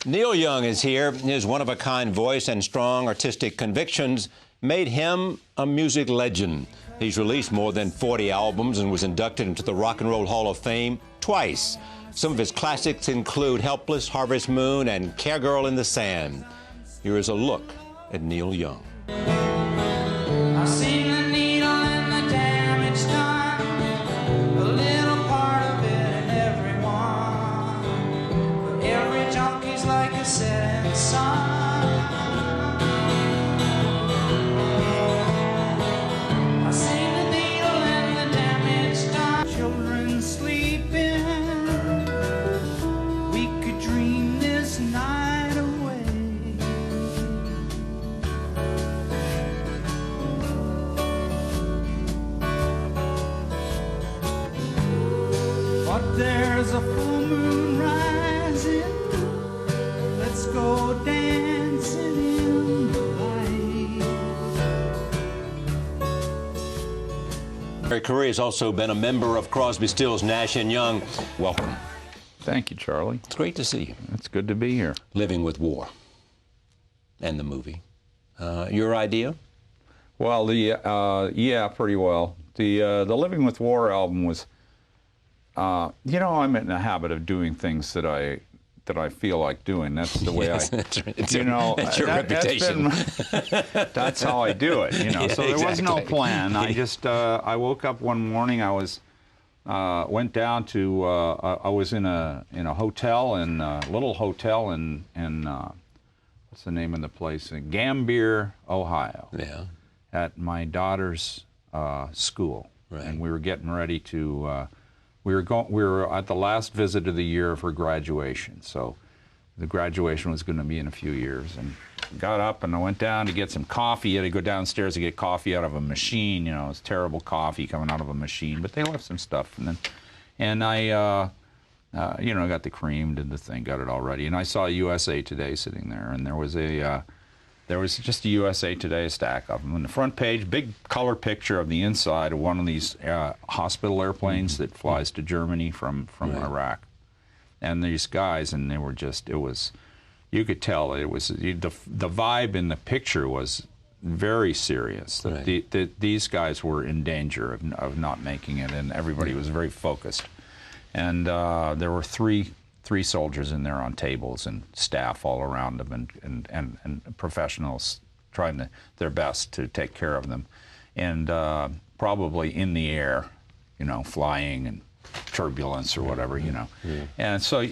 Neil Young is here. His one-of-a-kind voice and strong artistic convictions made him a music legend. He's released more than 40 albums and was inducted into the Rock and Roll Hall of Fame twice. Some of his classics include Helpless, Harvest Moon, and Caregirl in the Sand. Here is a look at Neil Young. I've seen the needle and the damage done, a little part of it in everyone, but every junkie's like a setting sun. I've seen the needle and the damage done, children sleeping, we could dream this night away. But there's a full moon rising, let's go dancing in the light. Barry Curry has also been a member of Crosby, Stills, Nash & Young. Welcome. Thank you, Charlie. It's great to see you. It's good to be here. Living with War and the movie. Your idea? Well, yeah, pretty well. The Living with War album was, you know, I'm in the habit of doing things that I feel like doing. That's the way Yes, you know, that's your reputation. That's how I do it, you know. Yeah, so there was no exactly. plan. I just, I woke up one morning, I was, went down to, I was in a hotel, in a little hotel in what's the name of the place? In Gambier, Ohio. Yeah. At my daughter's school. Right. And we were getting ready to, we were at the last visit of the year of her graduation. So the graduation was going to be in a few years. And got up and I went down to get some coffee. You had to go downstairs to get coffee out of a machine. You know, it's terrible coffee coming out of a machine. But they left some stuff. And I, you know, got the cream, did the thing, got it all ready. And I saw USA Today sitting there. And there was just a USA Today stack of them. On the front page, big color picture of the inside of one of these hospital airplanes that flies to Germany from Right. Iraq. And these guys, and they were just, it was, you could tell, it was, the vibe in the picture was very serious. That Right. these guys were in danger of not making it, and everybody was very focused. And there were three soldiers in there on tables and staff all around them and professionals trying their best to take care of them. And probably in the air, you know, flying and turbulence or whatever, you know. Yeah. And so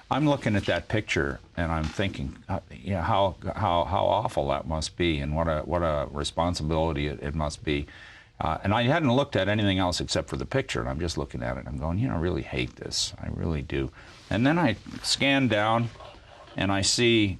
I'm looking at that picture and I'm thinking, you know, how awful that must be, and what a responsibility it must be. And I hadn't looked at anything else except for the picture, and I'm just looking at it. I'm going, you know, I really hate this. I really do. And then I scan down, and I see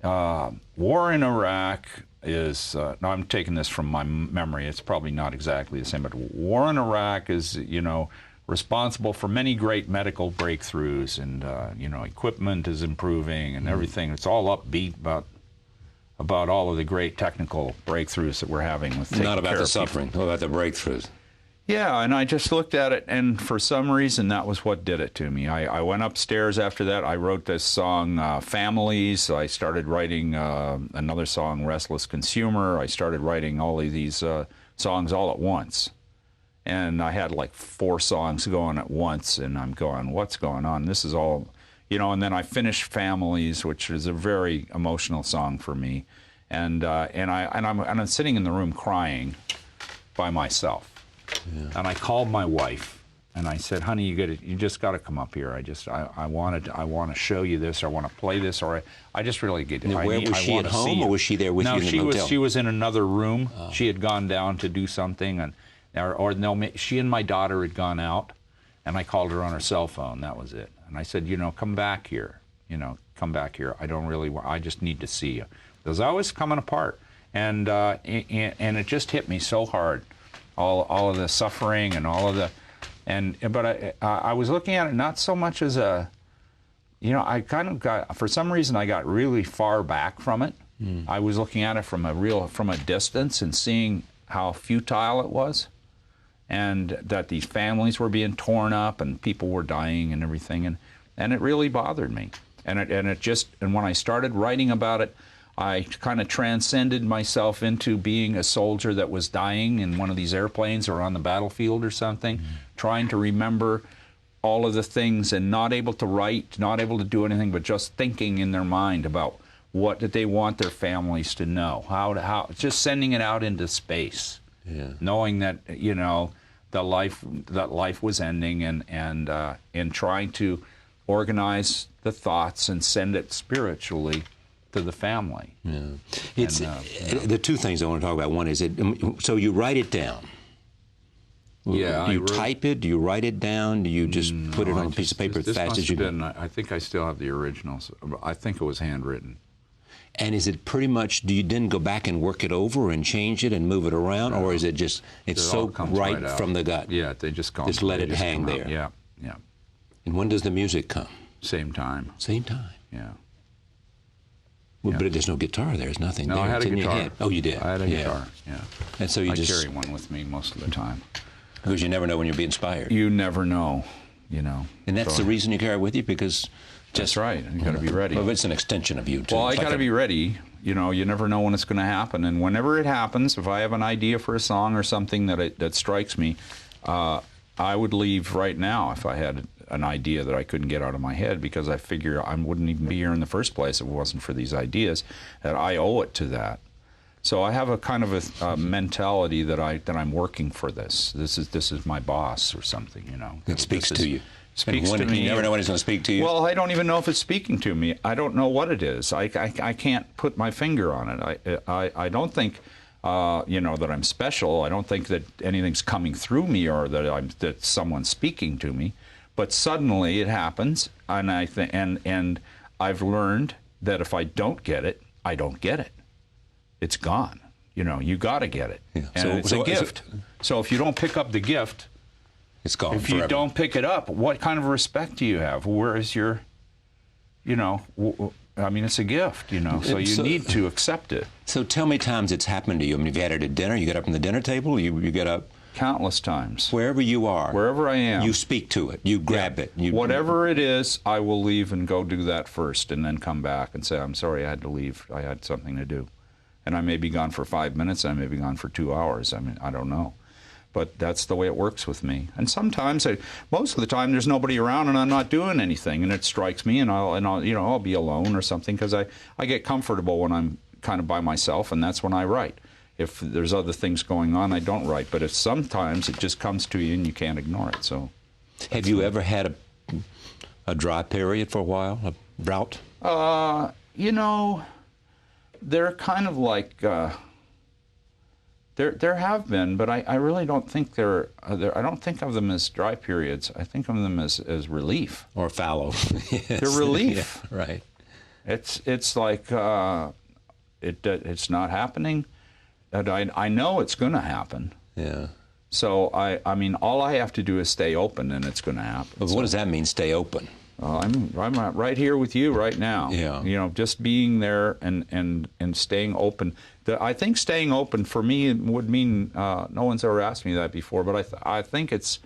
war in Iraq is, now I'm taking this from my memory, it's probably not exactly the same, but war in Iraq is, you know, responsible for many great medical breakthroughs, and, you know, equipment is improving and everything. It's all upbeat about all of the great technical breakthroughs that we're having with taking Not about care the of people. suffering, about the breakthroughs. Yeah, and I just looked at it, and for some reason, that was what did it to me. I went upstairs after that. I wrote this song, Families. I started writing another song, Restless Consumer. I started writing all of these songs all at once. And I had like 4 songs going at once, and I'm going, what's going on? This is all, you know, and then I finished Families, which is a very emotional song for me. And I'm sitting in the room crying by myself. Yeah. And I called my wife, and I said, "Honey, you just got to come up here. I want to show you this. Or I want to play this, or I just really get it. Where was she at home, or was she there with you in the hotel? No, she was in another room. Oh. She had gone down to do something, and she and my daughter had gone out, and I called her on her cell phone. That was it. And I said, you know, come back here. You know, come back here. I just need to see you, because I was coming apart, and it just hit me so hard. All of the suffering and all of the, but I was looking at it not so much as a, you know, I kind of got, for some reason I got really far back from it. I was looking at it from a distance and seeing how futile it was, and that these families were being torn up and people were dying and everything, and it really bothered me. And when I started writing about it, I kind of transcended myself into being a soldier that was dying in one of these airplanes or on the battlefield or something, trying to remember all of the things and not able to write, not able to do anything, but just thinking in their mind about what did they want their families to know, how just sending it out into space, knowing that, you know, that life was ending, and trying to organize the thoughts and send it spiritually to the family. Yeah. It's the two things I want to talk about. One is so you write it down. Yeah, you type it. Do you write it down? Do you just put it on a piece of paper as fast as you can? I think I still have the originals. I think it was handwritten. And is it pretty much? Do you then go back and work it over and change it and move it around, or is it just it's so right from the gut? Yeah, they just come. Just let it hang there. Yeah, yeah. And when does the music come? Same time. Same time. Yeah. Well, but there's no guitar there. There's nothing there. No, I had a guitar. Oh, you did? I had a guitar, yeah. And so I carry one with me most of the time. Because you never know when you'll be inspired. You never know, you know. And that's the reason you carry it with you, because... That's right. You got to be ready. Well, it's an extension of you, too. Well, I got to be ready. You know, you never know when it's going to happen. And whenever it happens, if I have an idea for a song or something that strikes me, I would leave right now if I had an idea that I couldn't get out of my head, because I figure I wouldn't even be here in the first place if it wasn't for these ideas, that I owe it to that. So I have a kind of a mentality that I'm working for this. This is my boss or something, you know. It speaks to you. Speaks to me. You never know when it's going to speak to you. Well, I don't even know if it's speaking to me. I don't know what it is. I can't put my finger on it. I don't think you know, that I'm special. I don't think that anything's coming through me or that someone's speaking to me. But suddenly it happens, and and I've learned that if I don't get it, I don't get it. It's gone. You know, you got to get it. Yeah. And it's a gift. So if you don't pick up the gift, it's gone if forever. you don't pick it up, what kind of respect do you have? Where is your, you know, I mean, it's a gift, you know, so you need to accept it. So tell me times it's happened to you. I mean, have you had it at dinner? You get up from the dinner table? You get up? Countless times. Wherever you are. Wherever I am. You speak to it. You grab it. Whatever it is, I will leave and go do that first, and then come back and say, I'm sorry, I had to leave. I had something to do. And I may be gone for 5 minutes, I may be gone for 2 hours. I mean, I don't know. But that's the way it works with me. And sometimes, most of the time, there's nobody around and I'm not doing anything, and it strikes me, and I'll you know, I'll be alone or something, because I get comfortable when I'm kind of by myself, and that's when I write. If there's other things going on, I don't write. But if sometimes it just comes to you and you can't ignore it. So, have you ever had a dry period for a while, a drought? You know, they're kind of like. There have been, but I really don't think I don't think of them as dry periods. I think of them as relief. Or fallow. Yes. They're relief. Yeah, right. It's like it's not happening, and I know it's going to happen. Yeah. So I mean, all I have to do is stay open, and it's going to happen. But what does that mean? Stay open. I'm right here with you right now. Yeah. You know, just being there and staying open. I think staying open for me would mean no one's ever asked me that before, but I think it's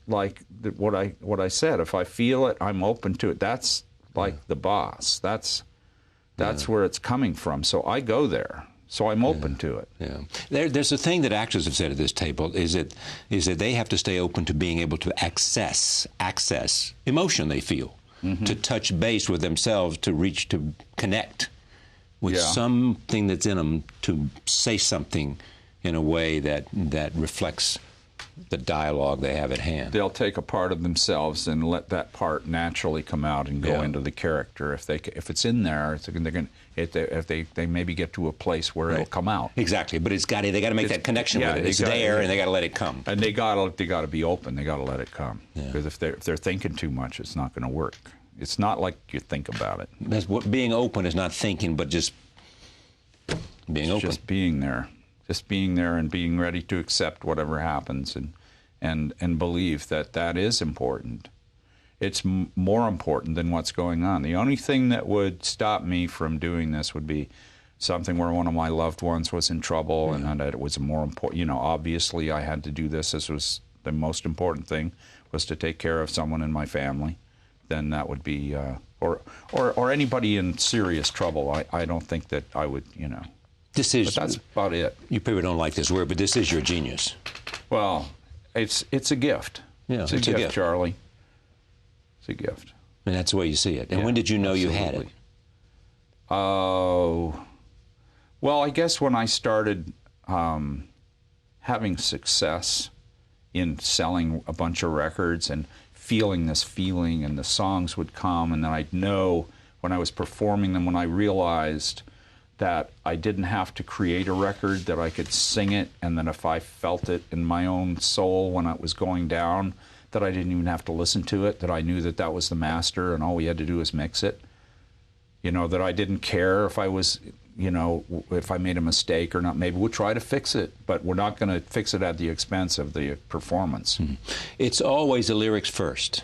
like what I said. If I feel it, I'm open to it. That's like the boss. That's where it's coming from. So I go there. So I'm open to it. Yeah. There's a thing that actors have said at this table is that they have to stay open to being able to access emotion they feel, to touch base with themselves, to connect with something that's in them, to say something in a way that reflects the dialogue they have at hand. They'll take a part of themselves and let that part naturally come out and go into the character. If it's in there, they maybe get to a place where it'll come out. Exactly, but they got to make that connection with it. It's there, and they got to let it come. And they got to be open. They got to let it come. Because if they're thinking too much, it's not going to work. It's not like you think about it. That's what being open is, not thinking, but just being open. Just being there. Just being there and being ready to accept whatever happens, and believe that is important. It's more important than what's going on. The only thing that would stop me from doing this would be something where one of my loved ones was in trouble, and that it was more important. You know, obviously I had to do this. This was the most important thing, was to take care of someone in my family. Then that would be or anybody in serious trouble. I don't think that I would, This is. But that's about it. You people don't like this word, but this is your genius. Well, it's a gift. Yeah, it's a gift, Charlie. It's a gift. And that's the way you see it. And Yeah, when did you know you had it? absolutely. Oh, well, I guess when I started having success in selling a bunch of records and feeling this feeling, and the songs would come, and then I'd know when I was performing them, when I realized that I didn't have to create a record, that I could sing it, and that if I felt it in my own soul when it was going down, that I didn't even have to listen to it, that I knew that that was the master and all we had to do was mix it. That I didn't care if I was, if I made a mistake or not. Maybe we'll try to fix it, but we're not going to fix it at the expense of the performance. Mm-hmm. It's always the lyrics first.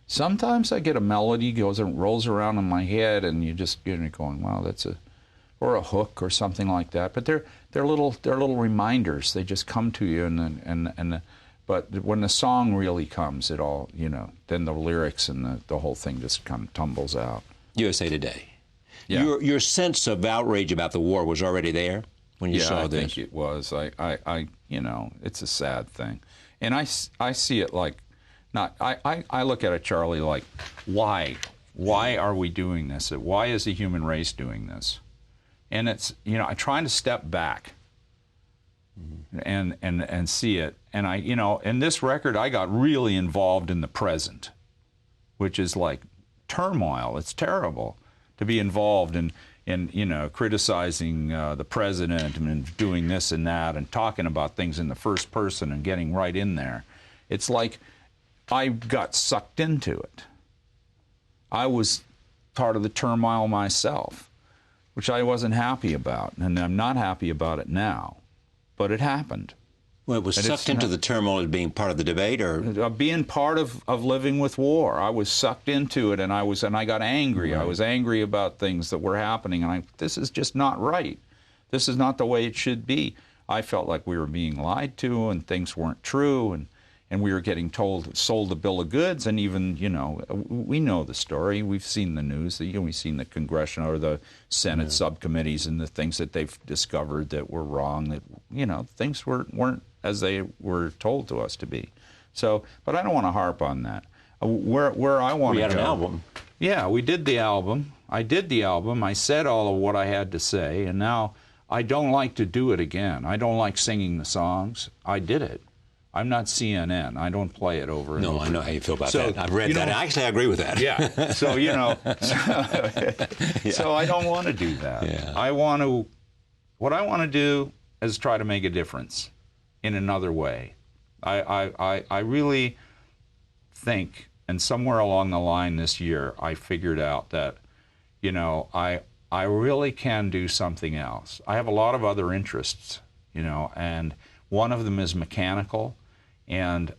Sometimes I get a melody goes and rolls around in my head, and you just going, wow, that's or a hook or something like that. But they're little reminders. They just come to you, but when the song really comes, it all then the lyrics and the whole thing just kind of tumbles out. USA Today. Yeah. Your sense of outrage about the war was already there when you saw this. I think it was. I it's a sad thing, and I see it like. I look at it, Charlie, like, why are we doing this? Why is the human race doing this? And it's, I'm trying to step back and see it. And in this record, I got really involved in the present, which is like turmoil. It's terrible to be involved in criticizing the president and doing this and that and talking about things in the first person and getting right in there. It's like I got sucked into it. I was part of the turmoil myself, which I wasn't happy about, and I'm not happy about it now, but it happened. Well, it was sucked into the turmoil as being part of the debate, or being part of living with war. I was sucked into it, and I got angry. Right. I was angry about things that were happening, and this is just not right. This is not the way it should be. I felt like we were being lied to, and things weren't true, and we were getting sold a bill of goods, and even, we know the story. We've seen the news. We've seen the congressional or the Senate subcommittees and the things that they've discovered that were wrong, that, things weren't as they were told to us to be. So, but I don't want to harp on that. Where I want to go. We had an album. Yeah, we did the album. I did the album. I said all of what I had to say, and now I don't like to do it again. I don't like singing the songs. I did it. I'm not CNN. I don't play it over and over. No, I know how you feel about that. I've read that. Actually, I agree with that. Yeah. So, so I don't want to do that. Yeah. What I want to do is try to make a difference in another way. I really think, and somewhere along the line this year, I figured out that, I really can do something else. I have a lot of other interests, and one of them is mechanical. And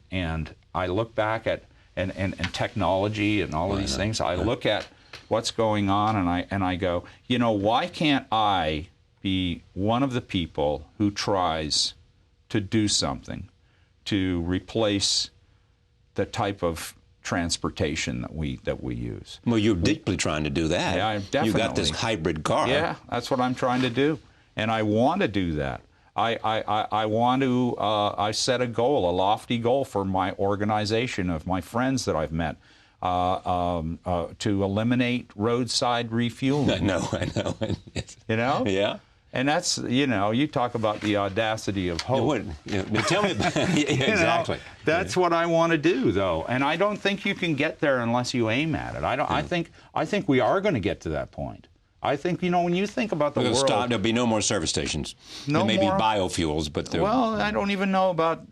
I look back at and technology and all of these things. I look at what's going on, and I go, why can't I be one of the people who tries to do something to replace the type of transportation that we use? Well, you're deeply trying to do that. Yeah, definitely. You got this hybrid car. Yeah, that's what I'm trying to do, and I want to do that. I want to, I set a goal, a lofty goal for my organization of my friends that I've met to eliminate roadside refueling. I know. Yeah. And that's, you talk about the audacity of hope. Tell me about exactly. That's what I want to do, though. And I don't think you can get there unless you aim at it. I think we are going to get to that point. I think, when you think about the world... There'll be no more service stations. No there may more be biofuels, but... Well, I don't even know about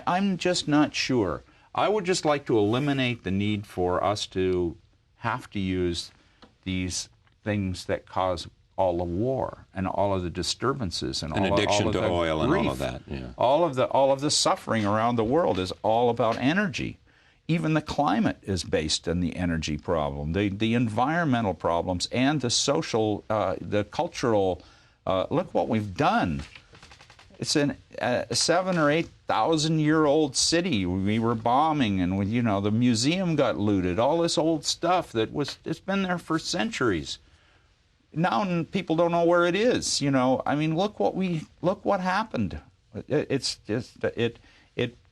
I'm just not sure. I would just like to eliminate the need for us to have to use these things that cause all the war and all of the disturbances and all addiction of to the oil grief. And all of that. Yeah. All of the suffering around the world is all about energy. Even the climate is based on the energy problem, the environmental problems, and the social, the cultural. Look what we've done. It's a 7,000 or 8,000 year old city. We were bombing, and the museum got looted. All this old stuff it's been there for centuries. Now people don't know where it is. I mean, look what happened. It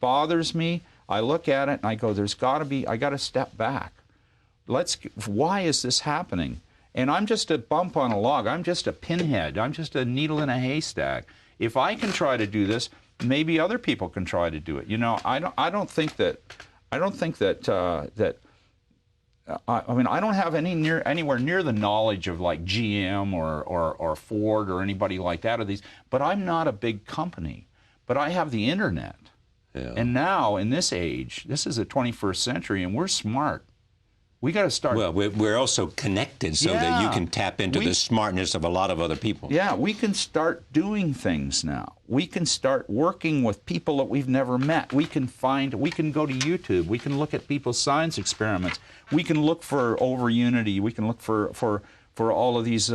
bothers me. I look at it and I go, I got to step back. Why is this happening? And I'm just a bump on a log. I'm just a pinhead. I'm just a needle in a haystack. If I can try to do this, maybe other people can try to do it. I don't think that I don't have anywhere near the knowledge of like GM or Ford or anybody like that of these. But I'm not a big company. But I have the internet. Yeah. And now in this age, this is the 21st century, and we're smart. We got to start. Well, we're also connected so that you can tap into the smartness of a lot of other people. Yeah, we can start doing things now. We can start working with people that we've never met. We can go to YouTube. We can look at people's science experiments. We can look for over unity. We can look for all of these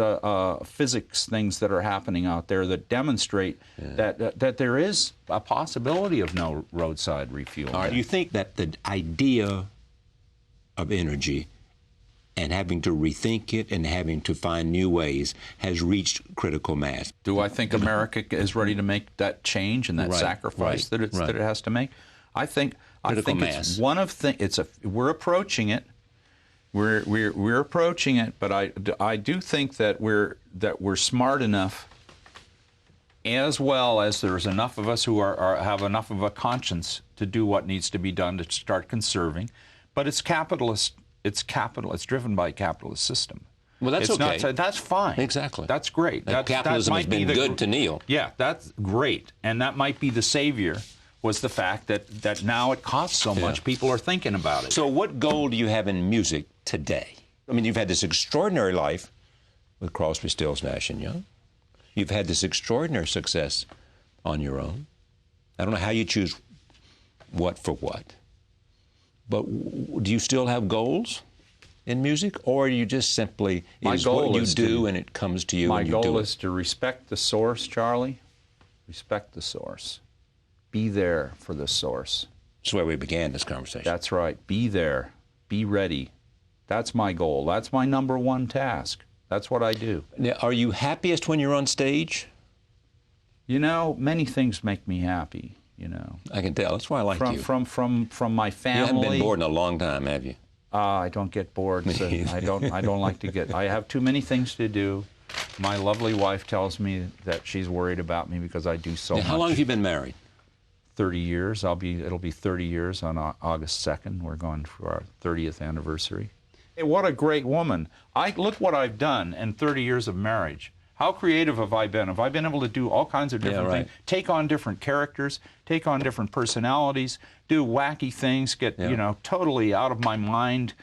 physics things that are happening out there that demonstrate that there is a possibility of no roadside refueling. All right. You think that the idea of energy and having to rethink it and having to find new ways has reached critical mass? Do I think America is ready to make that change and that sacrifice that it has to make? I think it's one of we're approaching it. We're approaching it, but I do think that we're smart enough, as well as there's enough of us who have enough of a conscience to do what needs to be done to start conserving. But it's capitalist. It's driven by a capitalist system. Well, that's okay. That's fine. Exactly. That's great. Capitalism has been good to Neil. Yeah, that's great. And that might be the savior, was the fact that now it costs so much, people are thinking about it. So what goal do you have in music today? I mean, you've had this extraordinary life with Crosby, Stills, Nash & Young. You've had this extraordinary success on your own. I don't know how you choose what for what. But do you still have goals in music, or are you just simply what you do and it comes to you and you do it? My goal is to respect the source, Charlie. Respect the source. Be there for the source. That's where we began this conversation. That's right. Be there. Be ready. That's my goal. That's my number one task. That's what I do. Now, are you happiest when you're on stage? Many things make me happy. I can tell. That's why I like you. From my family. You haven't been bored in a long time, have you? I don't get bored. So I don't like to get. I have too many things to do. My lovely wife tells me that she's worried about me because I do so much. How long have you been married? 30 years. It'll be 30 years on August 2nd. We're going for our 30th anniversary. Hey, what a great woman! Look what I've done in 30 years of marriage. How creative have I been? Have I been able to do all kinds of different things? Take on different characters, take on different personalities, do wacky things, get totally out of my mind,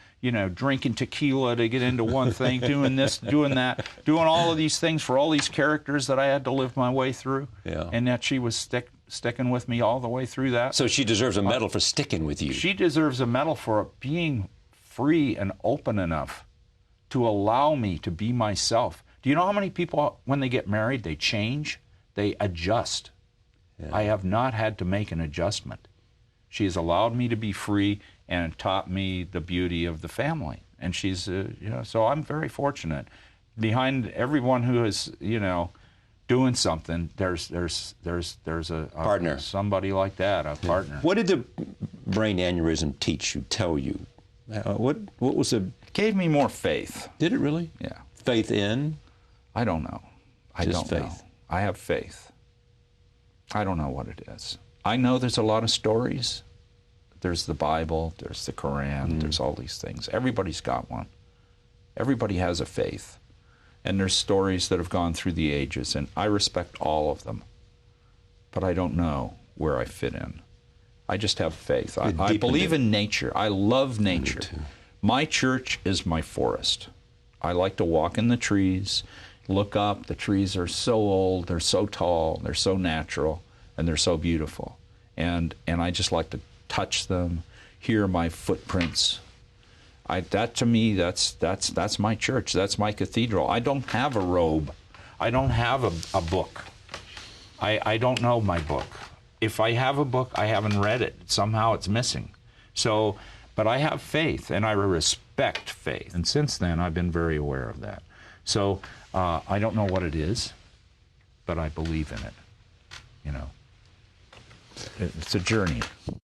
drinking tequila to get into one thing, doing this, doing that, doing all of these things for all these characters that I had to live my way through. Yeah. And that she was sticking with me all the way through that. So she deserves a medal for sticking with you. She deserves a medal for being free and open enough to allow me to be myself. Do you know how many people, when they get married, they change? They adjust. Yeah. I have not had to make an adjustment. She has allowed me to be free and taught me the beauty of the family. And she's, so I'm very fortunate. Behind everyone who is, doing something, there's a partner, somebody like that, a partner. What did the brain aneurysm tell you? What was the? It gave me more faith. Did it really? Yeah. Faith in? I don't know. I Just don't faith. know. I have faith. I don't know what it is. I know there's a lot of stories. There's the Bible, there's the Quran, there's all these things. Everybody's got one. Everybody has a faith. And there's stories that have gone through the ages, and I respect all of them. But I don't know where I fit in. I just have faith. I believe in nature. I love nature. My church is my forest. I like to walk in the trees, look up. The trees are so old, they're so tall, they're so natural, and they're so beautiful. And I just like to touch them, hear my footprints. That to me, that's my church. That's my cathedral. I don't have a robe. I don't have a book. I don't know my book. If I have a book, I haven't read it. Somehow it's missing. So, but I have faith, and I respect faith. And since then, I've been very aware of that. So I don't know what it is, but I believe in it. You know, it's a journey.